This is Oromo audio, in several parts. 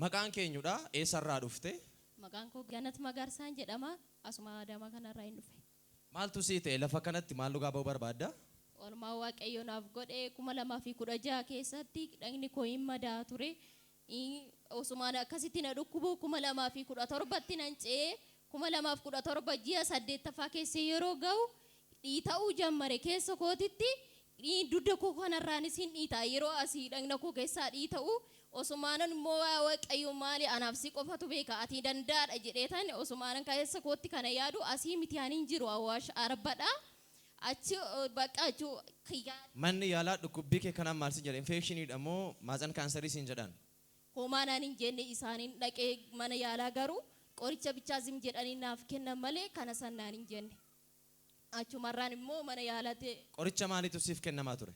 Maqaan keenyudha eessarraa dhufte? Maqaan koo Ganat Magarsaan jedhama. Asuma Adama kanarraa hin dhufe. Maaltu sii ta'e lafa kanatti maal dhugaa ba'uu barbaadda? Oolmaa Waaqayyo naaf godhe 2016 keessatti dhagni koo hin madaa ture. Osumaan akkasitti na dhukkubu 2017tti nan ce'ee 2017 ji'a 8ffaa keessa yeroo ga'u dhiita'uu jammare keessa kootitti dudda koo kanarraanis hin dhiitaa yeroo asii dhagna koo keessaa dhiita'u osumaanan immoo Waaqayyo maali anaaf si qofatu beeka ati dandaadha jedheetan osumaanan keessa kootti kana yaadu asii miti anin jiru Awwaash Arbadha. Achi bakka achi manni yaalaa dhukkubbii kee kanaan maal si jedha? Infekshinidha moo maazan kaansarii siin jedhan? Homaanaan hin jenne isaaniin dhaqee mana yaalaa garuu qoricha bichaazim jedhanii naaf kennan malee kana sannaan hin jenne. Achumarraan immoo mana yaalaatti qoricha maaliitu siif kennamaa ture?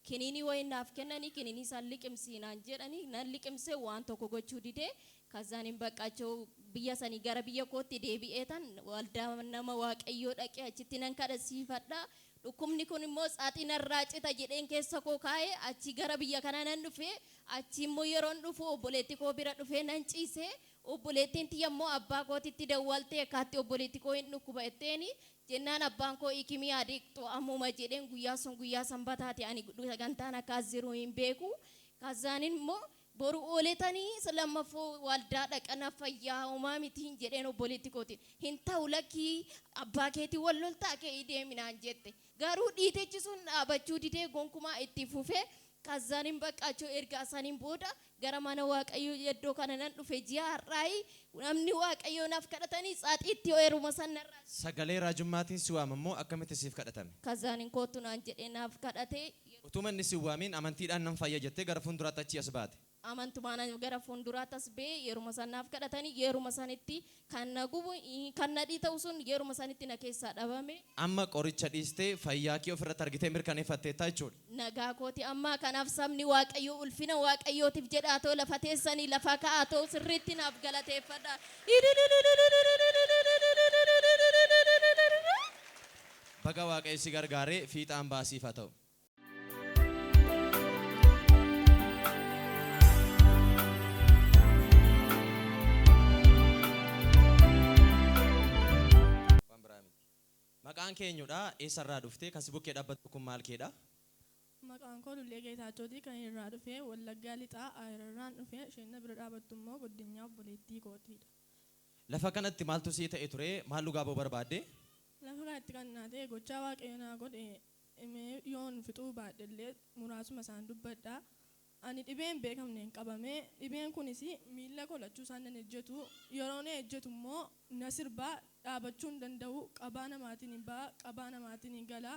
Kiniinii wayin naaf kennanii kiniinii isaan liqimsiinaan jedhanii nan liqimsee waan tokko gochuu didee kazaaniin baqqaachoo biyya sanii gara biyya kootti deebi'eetan waldaa nama Waaqayyoo dhaqee achitti nan kadhasiifadha. Dhukkubni kun immoo saaxinarraa cita jedheen keessa koo kaa'ee achi gara biyya kana nan dhufee achi immoo yeroon dhufu obboleetti koo bira dhufee nan ciisee obboleettiin tiyya immoo abbaa kootitti dawwaltee akkaatti obboleetti koo hin dhukkuba etteeni jennaan abbaan koo ikimii adeektu ammuma jedheen guyyaa sun guyyaa sanbataati ani sagantaan akkas jiru hin beeku. Kazaanin immoo boru ooletanii lammaffoo waldaa dhaqana fayyaa homaa mitiin jedheen obboleetti kooti hin ta'u lakkii abbaa keetii wal loltaa kee deeminaan jette garuu dhiitichi sun dhaabachuu didee gonkumaa itti fufee kazaanin baqqaachoo erga saniin booda gara mana Waaqayyoo iddoo kana nan dhufe ji'a har'aayi namni Waaqayyoo naaf kadhatanii saaxiitti heeruma sanarraa sagalee raajummaatiin si waamammoo akkamitti siif kadhatame? Kazaanin kootu naan jedhee naaf kadhatee utuma inni si waamiin amantiidhaan nan fayya jettee gara fuulduraatti achi as baate. Amantumaan gara fuulduraatti as bee yeruma sanaaf kadhatanii yeruma sanitti kan na gubu kan na dhiita'u sun yeruma sanitti na keessaa dhabame. Amma qoricha dhiistee fayyaa kee ofirratti argitee mirkaneeffatteetta jechuudha. Nagaa kooti amma kanaaf sabni Waaqayyoo ulfina Waaqayyootiif jedhaatoo lafa teessanii lafa kaa'atoo sirriitti naaf galateeffadha. Baga Waaqayyo si gargaaree fiixaan baasiif haa ta'u. Maqaan keenyudha eessarraa dhuftee kan si bukkee dhaabbattu kun maal keedha? Maqaan koo Lullee Geetaachooti kan irraa dhufee Wallaggaa Lixaa Ayirarraan dhufee isheen bira dhaabattu immoo Guddinyaa obboleettii kootiidha. Lafa kanatti maaltu sii ta'e ture? Maal dhugaa ba'uu barbaadde? Lafa kanatti kan naa ta'e gochaa Waaqayyo naa godhe yoon fixuu baadhellee muraasuma isaan dubbadha. Ani dhibeen beekamneen qabamee dhibeen kunis miila kolachuu isaan nan ejjetu yeroo na ejjetu immoo na sirbaa dhaabachuu hin danda'u qabaa namaatiin hin ba'a qabaa namaatiin hin gala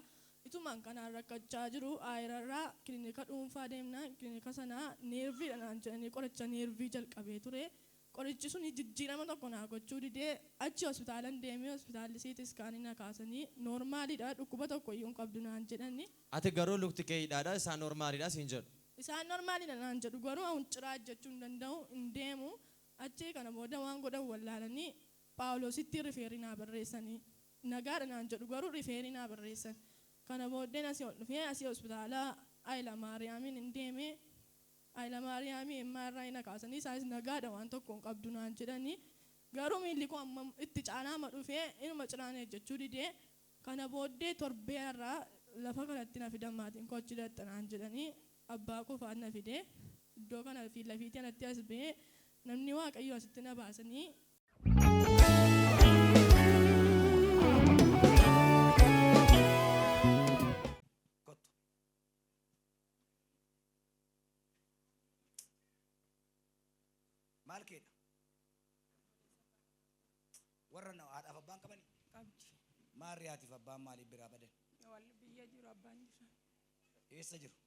itumaan kanaan rakkachaa jiru Ayirarraa kilinika dhuunfaa deemnaa kilinika sanaa neerviidha naan jedhanii qoricha neervii jalqabee ture qorichi sun jijjiirama tokko naa gochuu didee achi hospitaalan deemee hospitaalli siiti iskaanii na kaasanii noormaaliidha dhukkuba tokko iyyuu hin qabdu naan jedhani. Ati garuu lukti kee hidhaadha isaan noormaaliidha siin jedhu. Isaan noormaaliidha naan jedhu garuu ciraa jechuu hin danda'u hin deemu achi kana booda waan godhan wallaalanii Paawuloositti rifeerii naa barreessanii nagaadha naan jedhu garuu rifeerii naa barreessan kana booddeen asii ol dhufee asii hospitaala Ayila Maariyaamiin hin deemee Ayila Maariyaamii immaarraa na kaasanii isaanis nagaadha waan tokko hin qabdu naan jedhanii garuu miilli koo amma itti caalaama dhufee inuma ciraan ejjechuu didee kana booddee torbeerraa lafa kanatti na fidan maatiin kochi datta naan jedhanii abbaa qofaan na fidee iddoo kana fi lafiitii anatti as ba'ee namni Waaqayyo asitti na baasanii. Maal keedha? Warra na haadhaaf abbaan qabani? Qabdi. Maarri haatiif abbaan maaliif biraa badan? Walli biyya jiru abbaan jira. Eessa jiru?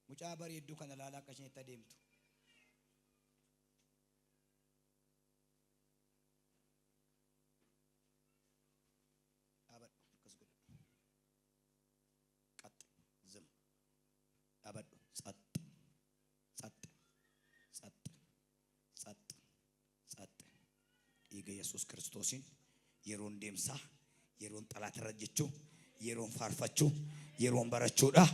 Mucaa bareedduu kana laalaa akka isheen itti adeemtu. Dhaabadhu akkas godhu. Qaxxi zim. Dhaabadhu saxxi saxxi saxxi saxxi saxxi. Dhiiga Yesuus Kiristoosin yeroon deemsaa yeroon xalaatarra jechuu yeroon faarfachuu yeroon barachuudha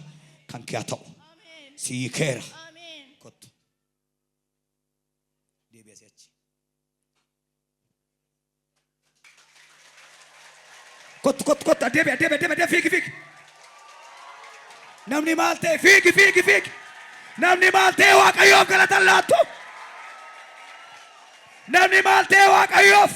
kan kee ta'u Ameen. sii keera Ameen. kottu deebi'asi achi kottu deebi'a fiigi namni maal ta'e fiigi namni maal ta'e waaqayyoof galata laattu namni maal ta'e waaqayyoof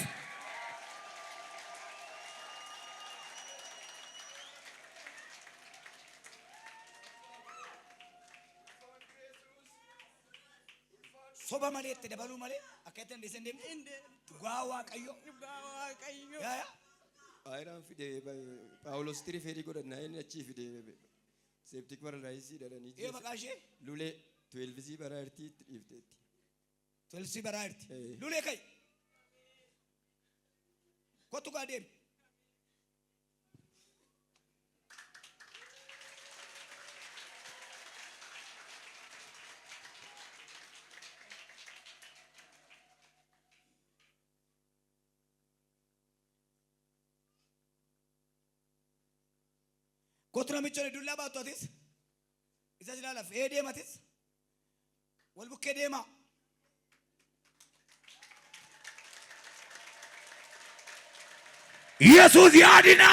soba malee itti dabaluu malee akka itti hin deemne dhugaa waaqayyoo Dhugaa Waaqayyo. yaa Ayran fide Paulos tiri fedi godhanna inni achi fide septic paradise dadani ee maqaa ishee lule 12 bararti iftetti tolsi baraarti Eh. lulee kai kottu gaa deemi kottu namichoon dullaa baattu atis isa ilaalaaf ee deematis wal bukkee deemaa ኢየሱስ ያድና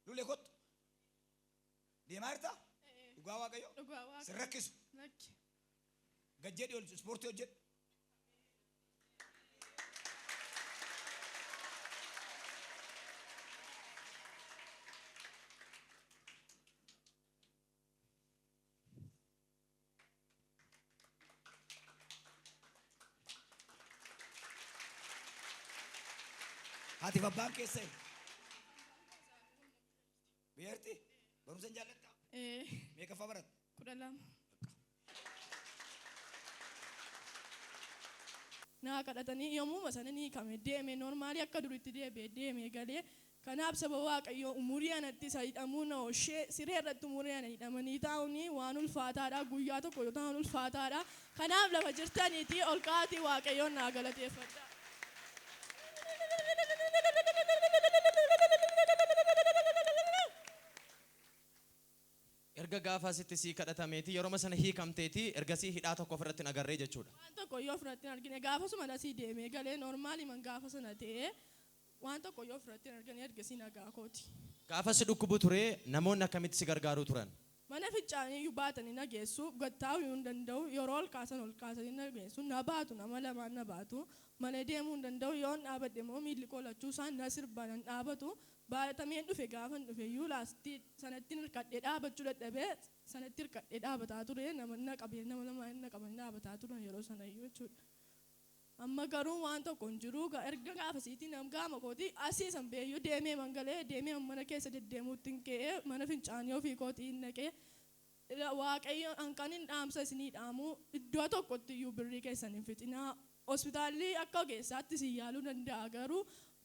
ሉሌ ኮት ዴማርታ ዱጋ ዋቀዮ Dhugaa Waaqayyo. ስረክሱ Lakki. ገጀድ ዮል ስፖርት ዮጀድ Haati babbaan keessa biyyarti barumsa jaallattaa meeqaffaa baratta 12. Naa kadhatanii yommuu sananii kame deeme normaalii akka duritti deeme galee kanaaf saba waaqayyoo umurii anatti isa hidhamuu na oshee siree irratti umurii ana hidhamanii taa'uuni waan ulfaataadha guyyaa tokko yoo ta'an ulfaataadha kanaaf lafa jirtaniiti ol ka'aatii waaqayyoon naa galateeffadha. Erga gaafa asitti sii kadhatameeti yeroo sana hiikamteeti ergasii hidhaa tokko ofirratti nagarree jechuudha. Waan tokko yoo ofirratti hin argine gaafasuma asii deemee galee normaali man gaafa sana ta'ee waan tokko yoo ofirratti hin argine ergasii nagaa kooti. Gaafa si dhukkubu ture namoonni akkamitti si gargaaruu turan? Mana fincaanii iyyuu baatanii na geessu gattaa'uu hin danda'u yeroo ol kaasanii na geessu na baatu nama lamaan na baatu mana deemuu hin danda'u yoo dhaabadde immoo miilli qolachuu isaan na sirbaan hin dhaabatu baatameen dhufe gaafa dhufe iyyuu laastii sanatti hirkadhee dhaabachuu dadhabee sanatti hirkadhee dhaabataa ture nama na qabee nama lamaan na qaban dhaabataa turan yeroo sana iyyuu jechuudha. Amma garuu waan tokko hin jiru erga gaafasiitii nam gaama kooti asii san beeyyuu deemee mangalee deemee mana keessa deddeemuutti hin ka'ee mana fincaanii ofii kootii hin naqee waaqayyo hanqaniin dhaamsa isinii dhaamu iddoo tokkotti iyyuu birrii keessan hin fixinaa hospitaalli akka ogeessaatti si yaaluu danda'a garuu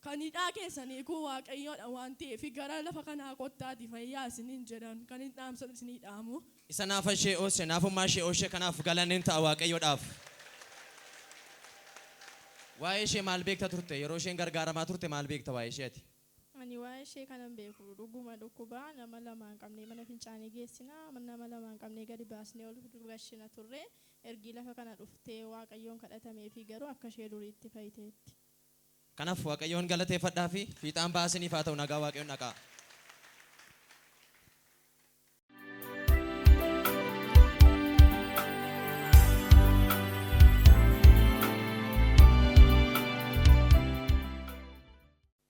kan hidhaa keessanii kun waaqayyoodha waan ta'eef gara lafa kanaa kottaati fayyaa isiniin jedhan kan hin dhaamsa isinii dhaamu. Isa naafa ishee oolche naafummaa ishee oolche kanaaf galanni ta'a waaqayyoodhaaf. Waa'ee ishee maal beekta turte? Yeroo isheen gargaaramaa turte maal beekta waa'ee isheeti? Ani waa'ee ishee kanan beeku dhuguma dhukkubaa nama lamaan qabnee mana fincaanii geessinaa nama lamaan qabnee gadi baasnee ol gashina turre ergi lafa kana dhuftee waaqayyoon kadhatamee fi garuu akka ishee duriitti fayyiteetti. Kanaaf waaqayyoon galateeffadhaa fi fiixaan baasiniif haa ta'u nagaa waaqayyoon dhaqaa.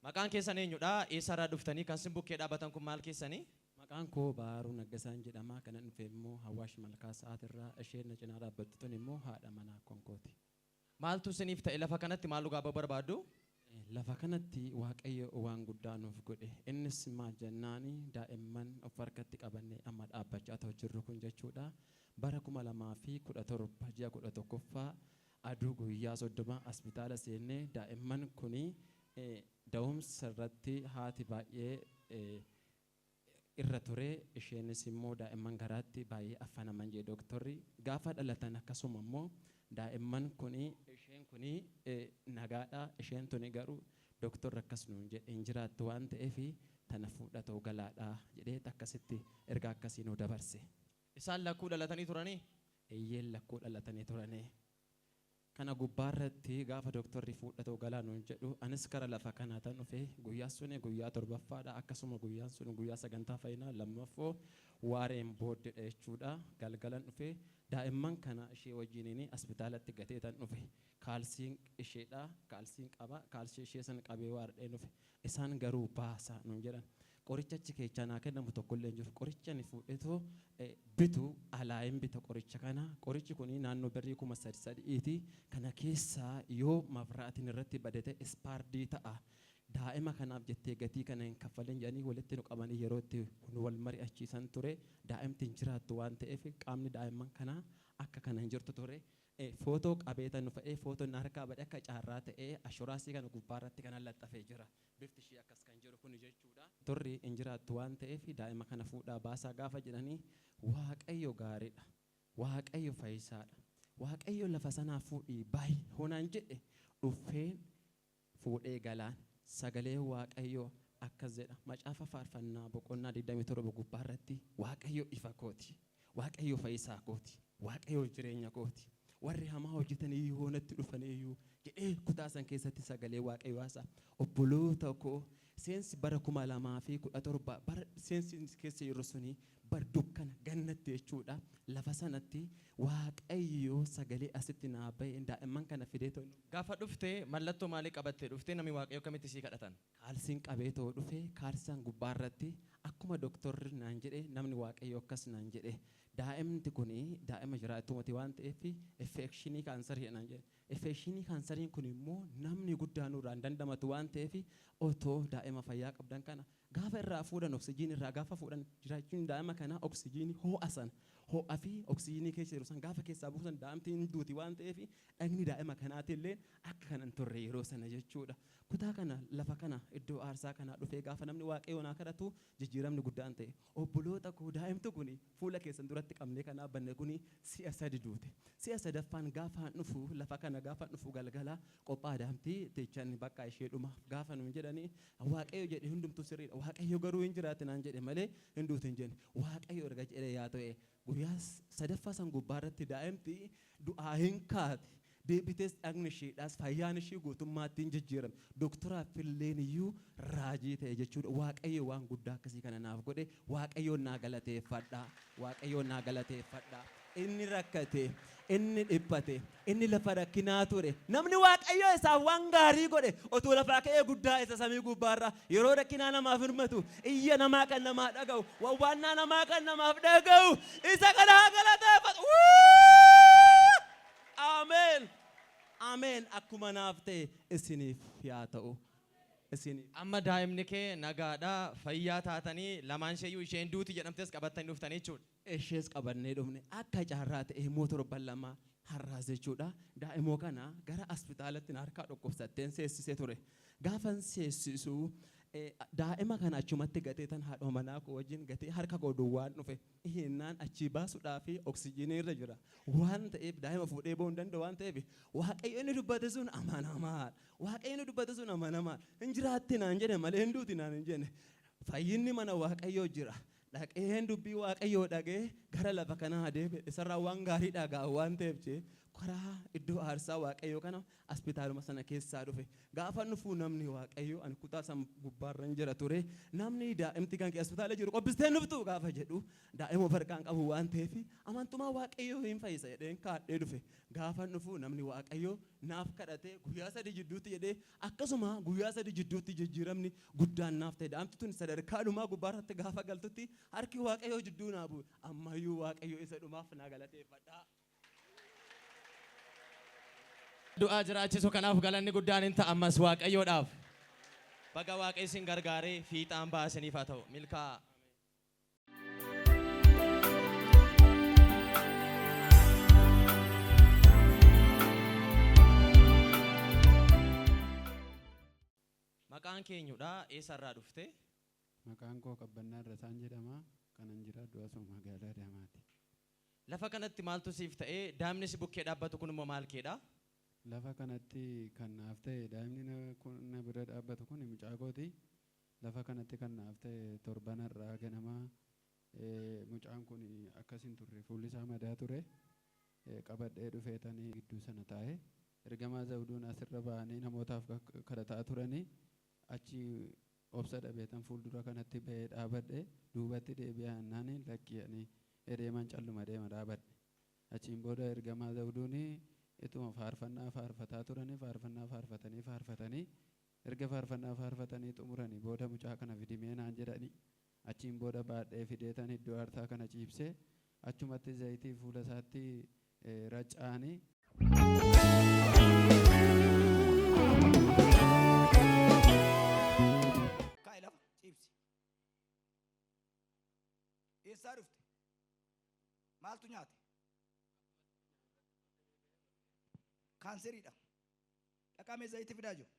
Maqaan keessan eenyudha? Eessarraa dhuftanii kan sin bukkee dhaabatan kun maal keessanii? Maqaan koo Baaruu Naggasaan jedhama. Kanan dhufe immoo Hawaash Malkaa Sa'aatirraa isheen na cinaa dhaabbattu tun immoo haadha manaa konkooti. Maaltu isiniif ta'e lafa kanatti maal dhugaa barbaaddu? Lafa kanatti Waaqayyo waan guddaa nuuf godhe. Innis maal jennaani daa'imman of harkatti qabannee amma dhaabbachaa ta'u jirru kun jechuudha. Bara 2017 ji'a 11ffaa aduu guyyaa 30 hospitaala seennee daa'imman kuni da'umsa irratti haati baay'ee irra ture isheenis immoo daa'imman garaatti baay'ee affanaman jee dooktorri gaafa dhalatan akkasuma immoo daa'imman kuni isheen kuni nagaadha isheen tuni garuu dooktorri akkas nuun jedheen jiraattu waan ta'eef tana fuudhatoo galaadha jedhee akkasitti erga akkasii nu dabarse. Isaan lakkuu dhalatanii turanii? Eeyyeen lakkuu dhalatanii turanii. Kana gubbaarratti gaafa dooktorri fuudhatoo galaa nuun jedhu anis kara lafa kanaa tan dhufe guyyaa suni guyyaa torbaffaadha akkasuma guyyaan sun guyyaa sagantaa fayyinaa lammaffoo waareen booddedha jechuudha galgalan dhufe daa'imman kana ishee wajjiniin hospitaalatti gatee tan dhufe kaalsiin isheedha kaalsiin qaba kaalsii ishee san qabee waardhee dhufe isaan garuu baasa nuun jedhan qoricha achi keessaa naa kennamu tokkollee hin jiru qoricha ni fuudhetoo bitu alaayin bita qoricha kana qorichi kuni naannoo birrii 3,300 kana keessaa yoo mafraatiin irratti badate ispaardii ta'a daa'ima kanaaf jettee gatii kana hin kaffalin jedhanii walitti nu qabanii yeroo itti nu wal mari'achiisan ture daa'imti hin jiraattu waan ta'eef qaamni daa'imman kanaa akka kana hin jirtu ture footoo qabeetan nu fa'ee footoon harkaa badhe akka caarraa ta'ee ashuraasii kana gubbaarratti kana laxxafee jira bifti ishee akkas kan jiru kun jechuudha turri hin jiraattu waan ta'eef daa'ima kana fuudhaa baasaa gaafa jedhanii waaqayyo gaariidha waaqayyo fayyisaadha waaqayyo lafa sanaa fuudhii baay'ee honaan jedhe dhufeen fuudhee galaan sagalee waaqayyo akkas jedha macaafa faarfannaa boqonnaa 27 gubbaarratti waaqayyo ifa kooti waaqayyo fayyisaa kooti waaqayyo jireenya kooti warri hamaa hojjetanii yoo natti dhufaniyyuu jedhee kutaa san keessatti sagalee waaqayyo haasa obboloota koo seensi bara 2017 bara seensi keessa yeroo suni bar dukkana gannatti jechuudha lafa sanatti waaqayyo sagalee asitti naa bahe daa'imman kana fidee ta'u Gaafa dhuftee mallattoo maalii qabattee dhuftee namni waaqayyo kamitti sii kadhatan? kaalsiin qabee ta'u dhufe kaalsaan gubbaarratti akkuma dooktorri naan jedhe namni waaqayyo akkas naan jedhe daa'imti kuni daa'ima jiraattumati waan ta'eef infekshinii kaansarii naan jedhe infekshinii kaansariin kun immoo namni guddaan nurraan dandamatu waan ta'eef otoo daa'ima fayyaa qabdan kana gaafa irraa fuudhan oksijiin irraa gaafa fuudhan jiraachuun daa'ima kana oksijiinii ho'a sana ho'a fi oksijiinii keessa jiru san gaafa keessaa buusan daa'imtiin duuti waan ta'eef dhagni daa'ima kanaatillee akka kanan turre yeroo sana jechuudha kutaa kana lafa kana iddoo aarsaa kana dhufee gaafa namni waaqayyo naa kadhatu jijjiiramni guddaan ta'e obboloota koo daa'imtu kuni fuula keessan duratti qabnee kanaa banne kuni si'a sadi duute si'a sadaffaan gaafa dhufu lafa kana gaafa dhufu galgala qophaa daa'imtii teechan bakka ishee dhuma gaafa nuun jedhanii waaqayyo jedhe hundumtu sirriidha waaqayyo garuu hin jiraate naan jedhe malee hin duute hin jenne waaqayyo erga jedhe yaa ta'e guyyaa sadaffaa san gubbaarratti daa'imti du'aa hin kaate deebitees dhagni isheedhaas fayyaan ishee guutummaatti hin jijjiirame dooktoraaf illeen iyyuu raajii ta'e jechuudha waaqayyo waan guddaa akkasii kana naaf godhe waaqayyoon naa galateeffadha waaqayyoon naa galateeffadha inni rakkate inni dhiphate inni lafa rakkinaa ture namni waaqayyo isaaf waan gaarii godhe otuu lafaa ka'ee guddaa isa samii gubbaarraa yeroo rakkinaa namaaf hirmatu iyya namaa kan namaa dhaga'u wawwaannaa namaa kan namaaf dhaga'u isa kana galateeffatu Amen. Amen. Akkuma naaf ta'e isiniif yaa ta'u. Isiniif. Amma daa'imni kee nagaadha fayyaa taatanii lamaan isheeyyuu isheen duuti jedhamtes qabattanii dhuftanii jechuudha. Ishees qabannee dhufne akka caarraa ta'e torban lama har'aas jechuudha. Daa'imoo kana gara hospitaalatti harkaa dhukkubsatteen seessisee ture. Gaafan seessisu daa'ima kana achumatti gatee tan haadha manaa koo wajjin gatee harka koo duwwaan dhufe hinnaan achi baasuudhaaf oksijiinii irra jira waan ta'eef daa'ima fuudhee ba'uu hin danda'u waan ta'eef waaqayyo inni dubbate sun amanamaa waaqayyo inni dubbate sun amanamaa hin jiraatti naan jedhe malee hin duuti naan hin jenne fayyinni mana waaqayyoo jira dhaqeen dubbii waaqayyoo dhagee gara lafa kanaa deebi'e isarraa waan gaarii dhagaa waan ta'eef jee karaa iddoo aarsaa waaqayyoo kana hospitaaluma sana keessaa dhufe gaafa dhufuu namni waaqayyoo ani kutaa san gubbaarra jira ture namni daa'imti kan hospitaala jiru qobbistee dhuftu gaafa jedhu daa'ima farqaan qabu waan ta'eef amantumaa waaqayyoo hin fayyisa jedheen kaadhee dhufe gaafa dhufuu namni waaqayyoo naaf kadhatee guyyaa 3 jidduutti jedhee akkasuma guyyaa 3 jidduutti jijjiiramni guddaan naaf ta'e daa'imti tun sadarkaadhumaa gubbaarratti gaafa galtutti harki waaqayyoo jidduu naa bu'e ammayyuu waaqayyoo isa dhumaaf naa galateeffadha. Du'aa jiraachisu kanaaf galanni guddaan hin ta'ammas waaqayyoodhaaf. Baga waaqayyo isin gargaaree fiixaan baasaniif haa ta'u milkaa. Maqaan keenyudha eessarraa dhufte? Maqaan koo Qabbannaa Irrasaan jedhama. Kanan jiraadhu asuma magaalaa Adaamaati. Lafa kanatti maaltu siif ta'ee daa'imni si bukkee dhaabbatu kun immoo maal keedha? Lafa kanatti kan naaf ta'e daa'imni na bira dhaabbatu kun mucaa kooti. Lafa kanatti kan naaf ta'e torbanarraa ganama mucaan kun akkasin turre fuulli isaa madaa ture. Qabadhee dhufeetanii gidduu sana taa'e. Ergamaa Zawuduun asirra ba'anii namootaaf kadhataa turanii achi obsa dhabeetan fuuldura kanatti ba'ee dhaabadhe duubatti deebi'anii lakkiyanii deeman calluma deema dhaabadhe. Achiin booda ergamaa Zawuduun ituma faarfannaa faarfataa turanii faarfatanii erga faarfannaa faarfatanii xumuranii booda mucaa kana fidimee naan jedhanii achiin booda baadhee fideetan iddoo aarsaa kana ciibsee achumatti zayitii fuula isaatti raca'anii. Kaa'e lafa ciibsi. Eessaa dhufte? Maaltu nyaate? Kaanseriidha. Dhaqamee zayitii fidaa jiru.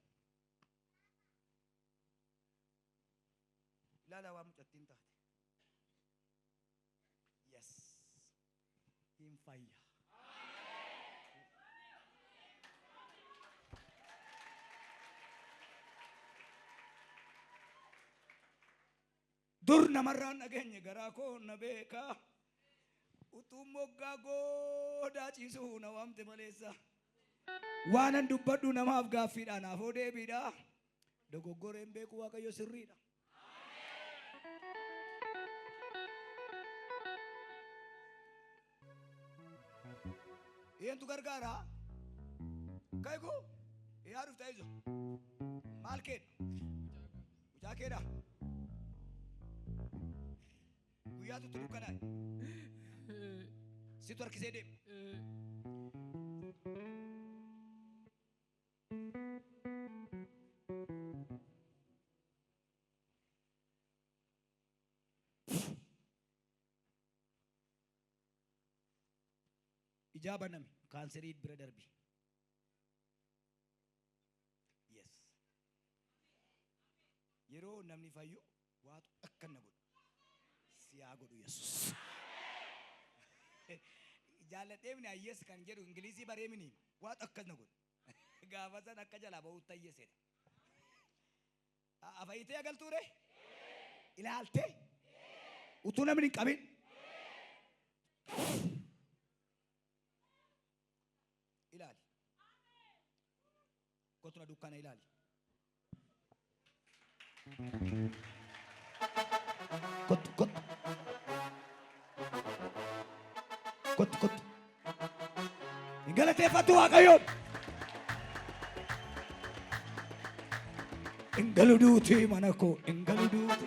Ilaala waan mucattiin taate. Yes. Hin fayya. Dur namarraan dhageenye garaa koo na beekaa. Utuu moggaa goodaa ciisuu na waamte maleessa. Waanan dubbadhu namaaf gaaffiidha naafoo deebiidha. Dogoggoreen beeku Waaqayyo sirriidha. Eentu gargaara? Kaiku? Yaa dhufta ijo. Maal keedha? Mucaa keedha? Guyyaatu tu dukkanaa. Situ harkisee deema. Ijaa baname kaanserii bira darbi. Yes. Yeroo namni fayyu waatu akka na godhu. Siyaa godhu Yesus. Jaaladheemni ayyees kan jedhu Ingilizii bareemini waatu akka na godhu. Gaafa san akka jalaa ba'uu tayyesedha. Afayitee agaltuure? Ilaaltee? Utuu namni hin qabin? Ilaali. Kotuna dukkana ilaali. Kottu. Galateeffatu Waaqayyoon. Ingalu duuti mana koo ingalu duuti.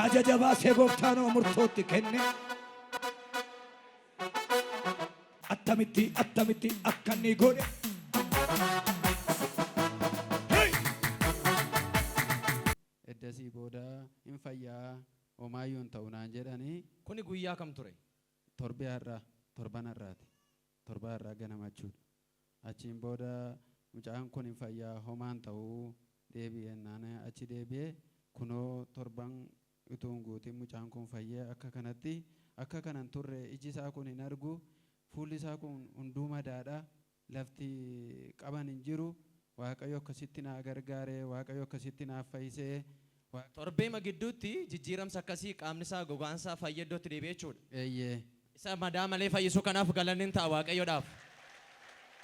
Ajaja baasee gooftaanoo murtootti kenne. Attamitti akka inni godhe. Eddasii booda hin fayyaa homaayyuun ta'u naan jedhanii. Kuni guyyaa kam ture? Torbanarraati. Torbanarraa ganama jechuudha. Achiin booda mucaan kun hin fayyaa homaan ta'uu deebi'ee naan achi deebi'ee kunoo torban utuun guutiin mucaan kun fayyee akka kanan turre iji isaa kun hin argu. Fuulli isaa kun hunduu madaadha. Lafti qaban hin jiru. Waaqayyo akkasitti naa gargaaree Waaqayyo akkasitti naaf fayyisee. Torbeema gidduutti jijjiiramsa akkasii qaamni isaa gogaan isaa fayyee iddootti deebi'ee jechuudha. Eeyyee. Isa madaa malee fayyisuu kanaaf galanni ta'a Waaqayyoodhaaf.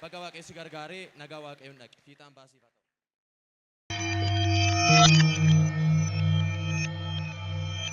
Baga Waaqayyo si gargaaree nagaa Waaqayyoon dhaqe fiixaan baasiifata.